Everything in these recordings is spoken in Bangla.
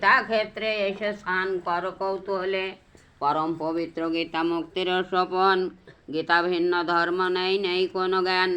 গীতা ক্ষেত্রে এসে স্নান কর কৌতূহলে, পরম পবিত্র গীতা মুক্তির স্বপন। গীতা ভিন্ন ধর্ম নেই, নেই কোনো জ্ঞান,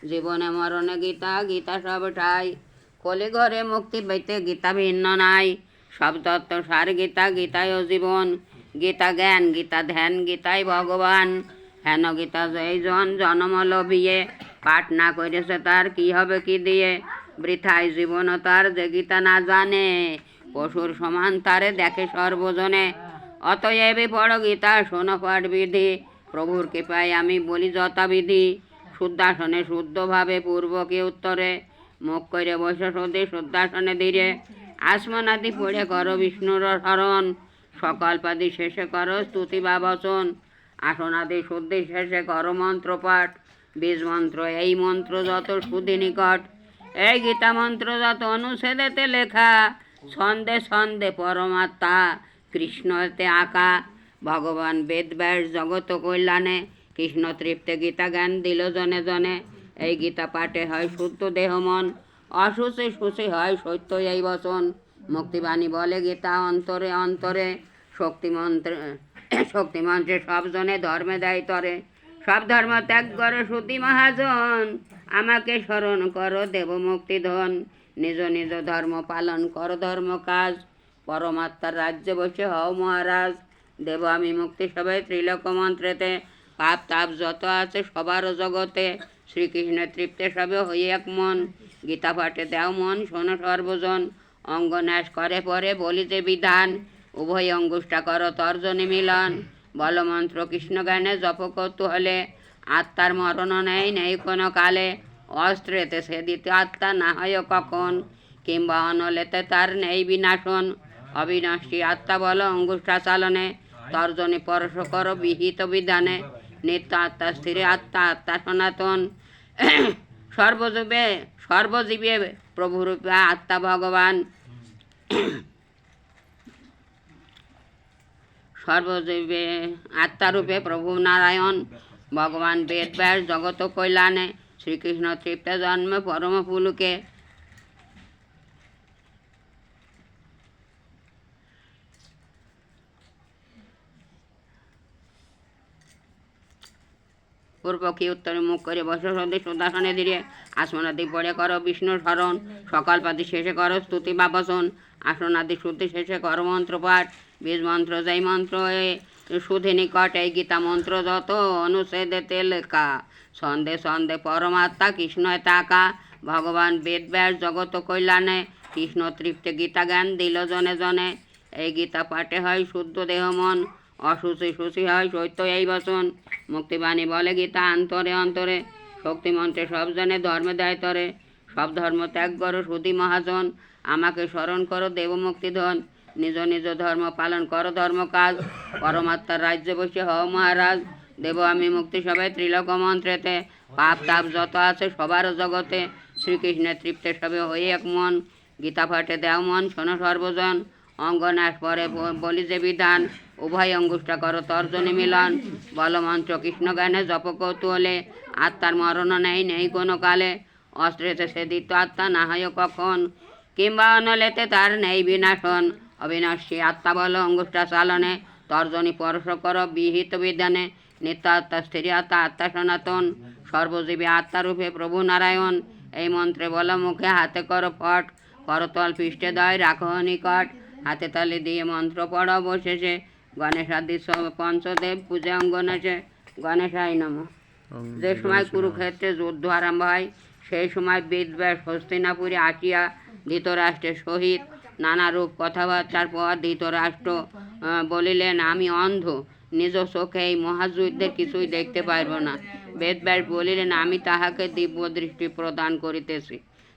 জীবনে মরণে গীতা, গীতা সব ঠাই। কলিঘরে মুক্তি পেতে গীতা ভিন্ন নাই, সব তত্ত্ব সার গীতা, গীতায় জীবন। গীতা জ্ঞান, গীতা ধ্যান, গীতাই ভগবান। হেন গীতা যেই জন জনম লভিয়ে, পাঠ না করেছে তার কি হবে কি দিয়ে। বৃথায় জীবন তার যে গীতা না জানে, পশুর সমান তারে দেখে সর্বজনে। অতএবে পড় গীতা, শোনো পাঠ বিধি, প্রভুর কৃপায় আমি বলি যথাবিধি। শুদ্ধাসনে শুদ্ধভাবে পূর্বকে উত্তরে, মুখ করে বসে সদে শুদ্ধাসনে ধীরে। আসমানাদি পড়ে করো বিষ্ণুর স্মরণ, সকল পাদি শেষে করো স্তুতি বা বচন। আসনাদি শুদ্ধি শেষে করো মন্ত্র পাঠ, বীজ মন্ত্র এই মন্ত্র যত সুধি নিকট। এই গীতা মন্ত্র যত অনুচ্ছেদেতে লেখা, ছন্দে ছন্দে পরমাত্মা কৃষ্ণ এতে আঁকা। ভগবান বেদ ব্যাস জগত কল্যাণে, কৃষ্ণ তৃপ্তে গীতা জ্ঞান দিল জনে জনে। এই গীতা পাঠে হয় শুদ্ধ দেহ মন, অসুচি সুচি হয় সত্য এই বচন। মুক্তিবাণী বলে গীতা অন্তরে অন্তরে, শক্তিমন্ত্রে সব জনে ধর্মে দেয় তরে। সব ধর্ম ত্যাগ করো শ্রুতি মহাজন, আমাকে স্মরণ করো দেব মুক্তি ধন। নিজ নিজ ধর্ম পালন করো ধর্ম কাজ, পরমাত্মার রাজ্যে বসে হও মহারাজ। দেব আমি মুক্তি সবাই ত্রিলোক মন্ত্রেতে, পাপ তাপ যত আছে সবার জগতে। শ্রীকৃষ্ণের তৃপ্তে সবে হই এক মন, গীতা পাঠে দেও মন শোনো সর্বজন। অঙ্গ ন্যাস করে পরে বলিতে বিধান, উভয় অঙ্গুষ্টা করো তর্জনী মিলন। বল মন্ত্র কৃষ্ণ জ্ঞানে জপ কৌতূহলে, আত্মার মরণ নেই, নেই কোনো কালে। অস্ত্রেতে সে দিতে আত্মা না হয় কখন, কিংবা অনলেতে তার নেই বিনাশন। অবিনাশী আত্মা বল অঙ্গুষ্টা চালনে, তর্জনী পরশ করো বিহিত বিধানে। নিত্য আত্মা স্থিরে আত্মা, আত্মা সনাতন। সর্বজীবে প্রভুরূপে আত্মা ভগবান, সর্বজীবে আত্মারূপে প্রভু নারায়ণ। ভগবান বেদ ব্যাস জগত কল্যাণে, শ্রীকৃষ্ণ তৃপ্তে জন্মে পরম পুলুকে। পূর্বকে উত্তরে মুখ করে বসে সদে সুদাসনে ধীরে। আসমানাদি পড়ে করো বিষ্ণুর স্মরণ, সকাল পাতি শেষে করো স্তুতি বা বচন। আসনাদি শুদ্ধি শেষে করো মন্ত্র পাঠ, বীজ মন্ত্র যেই মন্ত্র সুধি নিকট। এই গীতা মন্ত্র যত অনুচ্ছেদেতে লেখা, ছন্দে ছন্দে পরমাত্মা কৃষ্ণ এতে আঁকা। ভগবান বেদ ব্যাস জগত কল্যাণে, কৃষ্ণ তৃপ্তে গীতা জ্ঞান দিল জনে জনে। এই গীতা পাঠে হয় শুদ্ধ দেহ মন, অসুচি সুচি হয় সত্য এই বচন। মুক্তিবাণী বলে গীতা অন্তরে অন্তরে, শক্তিমন্ত্রে সব জনে ধর্মে দেয় তরে। সব ধর্ম ত্যাগ করো সুধি মহাজন, আমাকে স্মরণ করো দেব মুক্তিধন। নিজ নিজ ধর্ম পালন করো ধর্ম কাজ, পরমাত্মার রাজ্যে বসে হও মহারাজ। দেব আমি মুক্তি সবাই ত্রিলোক মন্ত্রেতে, পাপ তাপ যত আছে সবার জগতে। শ্রীকৃষ্ণের তৃপ্তে সবে হই এক মন, গীতা পাঠে দেও মন শোনো সর্বজন। অঙ্গনাশ পরে বলি যে বিধান, উভয় অঙ্গুষ্টা করো তর্জনী মিলন। বল মন্ত্র কৃষ্ণ জ্ঞানে জপ কৌতূহলে, আত্মার মরণ নেই, নেই কোনো কালে। অস্ত্রেতে সে দিত আত্মা না হয় কখন, কিংবা অনলেতে তার নেই বিনাশন। অবিনাশী আত্মা বল অঙ্গুষ্টা চালনে, তর্জনী পরশ করো বিহিত বিধানে। নিত্য আত্মা স্থির আত্মা, আত্মা সনাতন। সর্বজীবী আত্মারূপে প্রভু নারায়ণ। এই মন্ত্রে বল মুখে হাতে করো পট, করতল পৃষ্ঠে দয় রাখো নিকট। হাতে তালি দিয়ে মন্ত্র পড়ো বসেছে, গণেশাদি পঞ্চদেব পূজা অঙ্গনেছে। গণেশায় নম। যে সময় কুরুক্ষেত্রে যুদ্ধ আরম্ভ হয়, সেই সময় বেদব্যাস হস্তিনাপুরে আসিয়া ধৃতরাষ্ট্রের সহিত নানা রূপ কথাবার্তার পর ধৃতরাষ্ট্র বলিলেন, আমি অন্ধ, নিজ চোখে এই মহাযুদ্ধের কিছুই দেখতে পারব না। বেদব্যাস বলিলেন, আমি তাহাকে দিব্য দৃষ্টি প্রদান করিতেছি।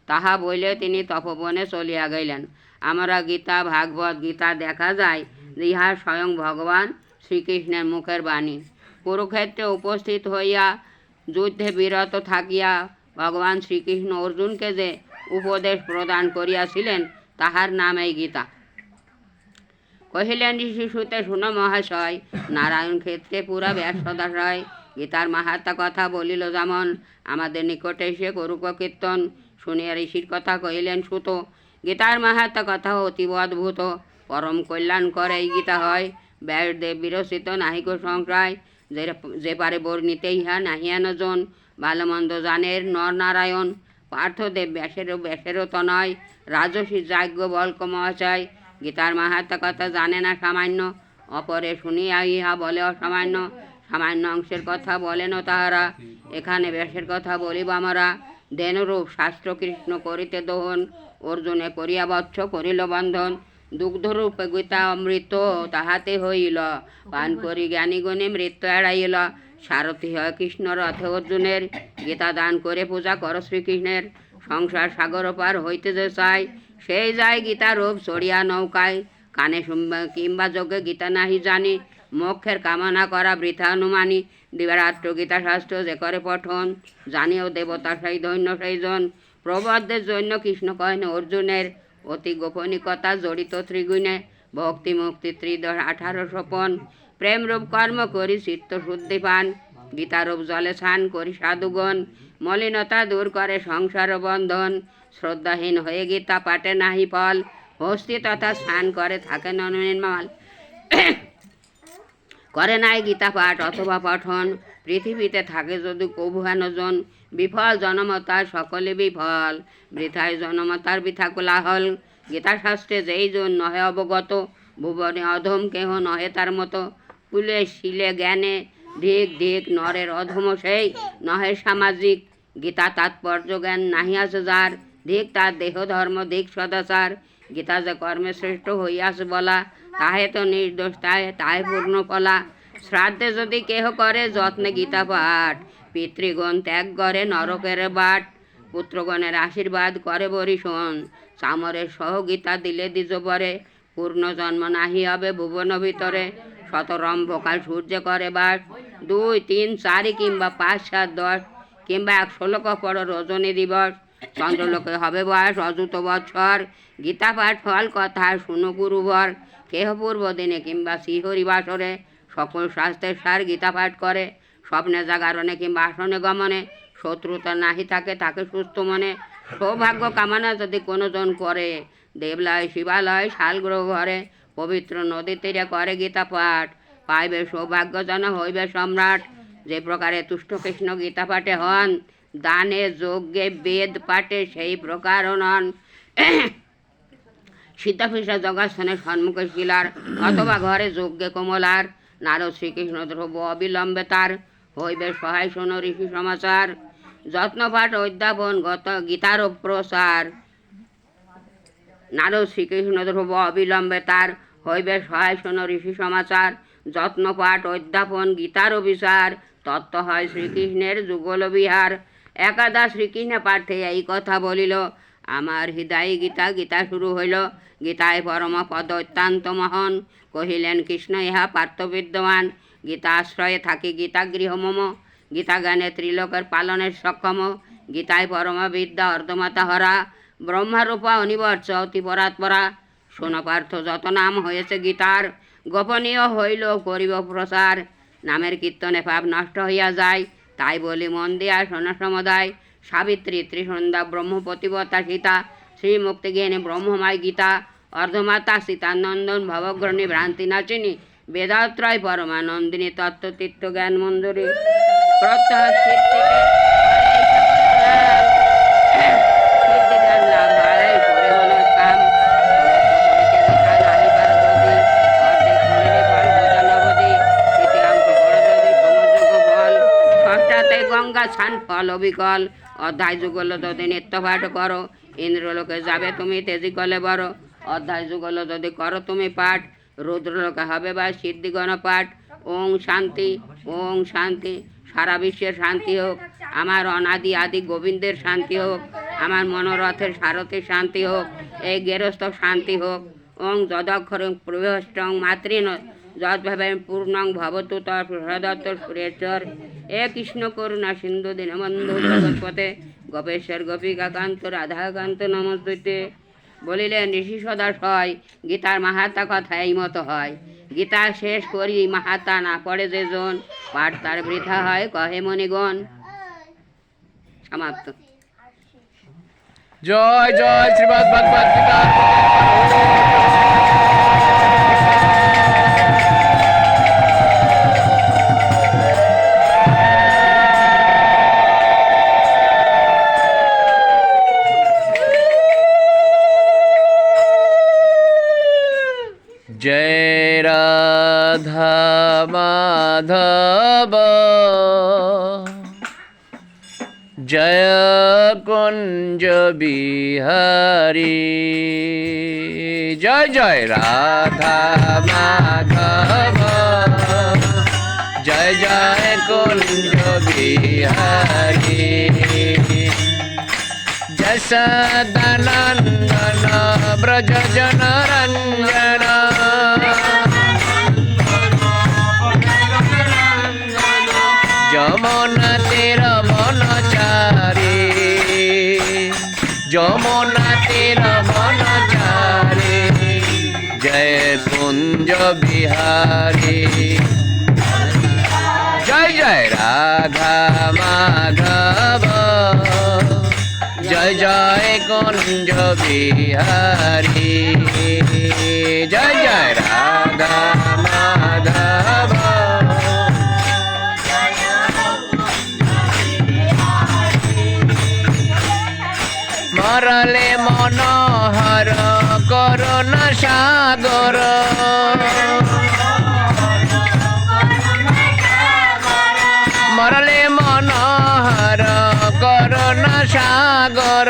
তাহা বইলে তিনি তপবনে চলিয়া গেলেন। আমরা গীতা ভাগবত গীতা দেখা যায় ইহা স্বয়ং ভগবান শ্রীকৃষ্ণের মুখের বাণী। কুরুক্ষেত্রে উপস্থিত হইয়া যুদ্ধে বিরত থাকিয়া ভগবান শ্রীকৃষ্ণ অর্জুনকে যে উপদেশ প্রদান করিয়াছিলেন, তাহার নাম এই গীতা। কহিলেন, শিশুতে শুনো মহাশয়, নারায়ণ ক্ষেত্রে পুরা ব্যাস সদাশয়। গীতার মাহাত্ম্য কথা বলিল যেমন, আমাদের নিকটে এসে করুক কীর্তন। শুনিয়া ঋষির কথা কহিলেন সুত, গীতার মাহাত্ম্য কথা অতীব অদ্ভুত। পরম কল্যাণ করে এই গীতা হয়। ব্যাসদেব বিরচিত নাহিক সংশয়, যে পারে বর্ণিতে ইহা নাহিয়ান জন, ভালো মন্দ জানের নর নারায়ণ। পার্থদেব ব্যাসেরও তো নয়, রাজসী যাজ্ঞ বল্ক মহাশয়। গীতার মাহাত্ম কথা জানে না সামান্য, অপরে শুনিয়া ইহা বলে অসামান্য। সামান্য অংশের কথা বলেন তাহারা, এখানে ব্যাসের কথা বলিব আমরা। ধেনুরূপ শাস্ত্র কৃষ্ণ করিতে দহন, অর্জুনে করিয়া বৎস করিল বন্ধন। দুগ্ধরূপে গীতা অমৃত তাহাতে হইল, পান করি জ্ঞানীগুণে মৃত্যু এড়াইল। সারথি হয় কৃষ্ণ রথে অর্জুনের, গীতা দান করে পূজা কর শ্রীকৃষ্ণের। সংসার সাগর পার হইতে যে চায়, সেই যায় গীতা রূপ চড়িয়া নৌকায়। কানে কিংবা যোগে গীতা নাহি জানি, মোক্ষের কামনা করা বৃথা অনুমানী। দিবারাত্র গীতা শাস্ত্র যে করে পঠন, জানিও দেবতা সেই দৈন্য সেই জন। প্রবদ্ধের জন্য কৃষ্ণ কহেন অর্জুনের, অতি গোপনীকতা জড়িত ত্রিগুণে। ভক্তি মুক্তি 18 প্রেমরূপ কর্ম করি চিত্ত শুদ্ধি পান। গীতারূপ জলে স্নান করি সাধুগণ, মলিনতা দূর করে সংসার বন্ধন। শ্রদ্ধাহীন হয়ে গীতা পাঠে নাহি ফল, হস্তি তথা স্নান করে থাকে নির্মল। করে নাই গীতা পাঠ অথবা পঠন, পৃথিবীতে থাকে যদি কভুহানজন। বিফল জনম তার সকলে বিফল, বৃথায় জনম তার বৃথা কোলাহল। গীতাশাস্ত্রে যেই জন নহে অবগত, ভুবনে অধম কেহ নহে তার মতো। কুলে শিলে জ্ঞানে ধিক ধিক, নরের অধম সেই নহে সামাজিক। গীতা তাৎপর্য জ্ঞান নাহি আছে যার, ধিক তার দেহ ধর্ম ধিক সদাচার। গীতা যে কর্মে শ্রেষ্ঠ হইয়াছে বলা, তাহে তো নির্দোষ তাহে পূর্ণ ফলা। শ্রাদ্ধে যদি কেহ করে যত্নে গীতা পাঠ, পিতৃগণ ত্যাগ করে নরকের বাট। পুত্রগণের আশীর্বাদ করে বরিশন, চামরের সহ গীতা দিলে দ্বিজ পরে। পূর্ণ জন্ম নাহি হবে ভুবন ভিতরে, শতরম্ভকাল সূর্য করে বাস। 2, 3, 4 কিংবা 5, 7, 10 কিংবা 100 লোক পড়ো রজনী দিবস। চন্দ্রলোকে হবে বয়স অযুত বৎসর, গীতা পাঠ ফল কথা শুনো গুরুবর। কেহ পূর্ব দিনে কিংবা শ্রীহরি বাসরে, সকল শাস্ত্রের সার গীতা পাঠ করে। স্বপ্নে জাগরণে কিংবা আসনে গমনে, শত্রুতা নাহি থাকে তাকে সুস্থ মনে। সৌভাগ্য কামনা যদি কোনো জন করে, দেবলয় শিবালয় শালগ্রহ ঘরে। পবিত্র নদী তীরে করে গীতা পাঠ, পাইবে সৌভাগ্য যেন হইবে সম্রাট। যে প্রকারে তুষ্ট কৃষ্ণ গীতা পাঠে হন, দানে যজ্ঞে বেদ পাঠে সেই প্রকার নন। সীতাফিসা জগাস্থানে সম্মুখে শিলার, অথবা ঘরে যজ্ঞে কমলার। নারদ শ্রীকৃষ্ণ ধ্রুব অবিলম্বে তার, হইবে সহায় শোনো ঋষি সমাচার। যত্নপাঠ অধ্যাপন গত গীতার প্রসার, নারদ শ্রীকৃষ্ণ ধ্রুব অবিলম্বে তার, হইবে সহায় শোনো ঋষি সমাচার। যত্নপাঠ অধ্যাপন গীতার বিচার, তত্ত্ব হয় শ্রীকৃষ্ণের যুগল বিহার। একাদা শ্রীকৃষ্ণ পাঠে এই কথা বলিল, আমার হৃদয় গীতা গীতা শুরু হইল। গীতায় পরম পদ অত্যন্ত মহন, কহিলেন কৃষ্ণ ইহা পার্থ বিদ্যমান। গীতা আশ্রয়ে থাকি গীতা গৃহ মম, গীতা জ্ঞানে ত্রিলোকের পালনের সক্ষম। গীতায় পরম বিদ্যা অর্ধমাতা হরা, ব্রহ্মারূপা অনিবর্চ অতি পরাৎপরা। শোন পার্থ যত নাম হয়েছে গীতার, গোপনীয় হইল করিব প্রচার। নামের কীর্তনে পাপ নষ্ট হইয়া যায়, তাই বলি মন দিয়া শোন সমুদায়। সাবিত্রী ত্রিসন্ধ্যা ব্রহ্মপতিবতা সীতা, শ্রীমুক্তি জ্ঞানী ব্রহ্মময় গীতা। অর্ধমাতা সীতানন্দন ভবগ্রণী ভ্রান্তি নাচিনী, বেদাত্রয় পরমানন্দিনী তত্ত্বতীর্থ জ্ঞান মঞ্জুরি। প্রত্যহ গঙ্গা ছান ফল অবিকল। অধ্যায় যুগল যদি নিত্য পাঠ করো, ইন্দ্রলোকে যাবে তুমি তেজি কলে বড়। অধ্যায় যুগল যদি করো তুমি পাঠ, রুদ্রলোকে হবে বা সিদ্ধিগণ পাঠ। ওং শান্তি, ওং শান্তি। সারা বিশ্বের শান্তি হোক, আমার অনাদি আদি গোবিন্দের শান্তি হোক, আমার মনোরথের সারথীর শান্তি হোক, এই গেরস্থ শান্তি হোক। ওং যদক্ষরং প্রভষ্টং মাতৃন, যদ্ভাবে পূর্ণং ভবতু তৎ প্রসাদত্ত সুরেশ্বর। এ কৃষ্ণ করুণা সিন্ধু দীনবন্ধু জগৎপতে, গোপেশ্বর গোপিকাকান্ত রাধাকান্ত নমস্তুতে। বলিলেন ঋষি সদাশয়, গীতার মাহাত্মা কথা এই মতো হয়। গীতা শেষ করি মাহাত্মা না পড়ে যে জন, পাঠ তার বৃথা হয় কহে মণিগণ। সমাপ্ত। জয় জয় শ্রীমদ্ ভগবদ্গীতা। মাধব জয় কুঞ্জ বিহারী জয় জয় রাধা মাধব জয় জয় কুঞ্জ বিহারী যশোদানন্দন ব্রজ জন রঞ্জন যমুনা তীর বনচারী যমুনা তীর বনচারী জয় কুঞ্জ বিহারী জয় জয় রাধা মাধব জয় জয় কুঞ্জ বিহারী জয় জয় রাধা মাধব মরলে মনোহর করুণা সাগর মরলে মনোহর করুণা সাগর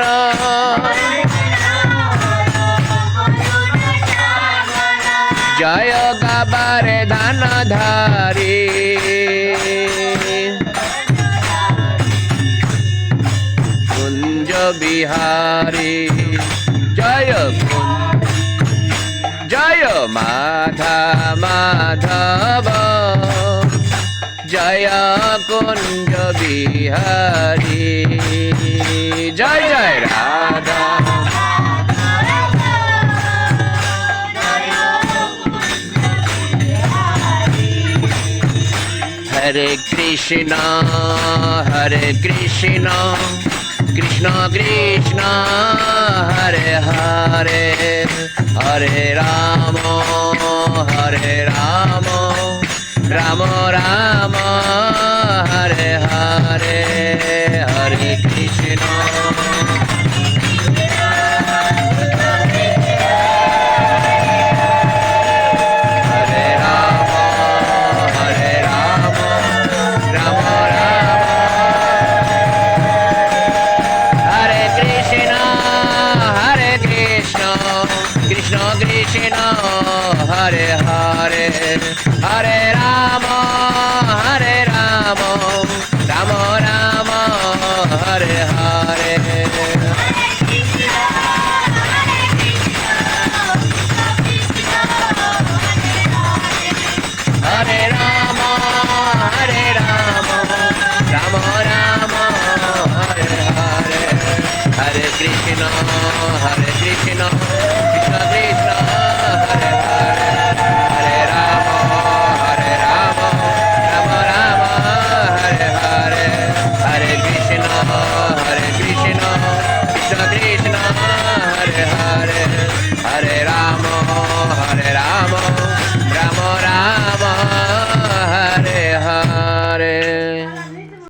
জয় গাবারে ধান ধারী কুঞ্জ বিহারী জয় জয় মাধা মাধব জয় কুঞ্জ বিহারী জয় জয় রাধা হরে কৃষ্ণ কৃষ্ণ কৃষ্ণ হরে হরে হরে রাম রাম রাম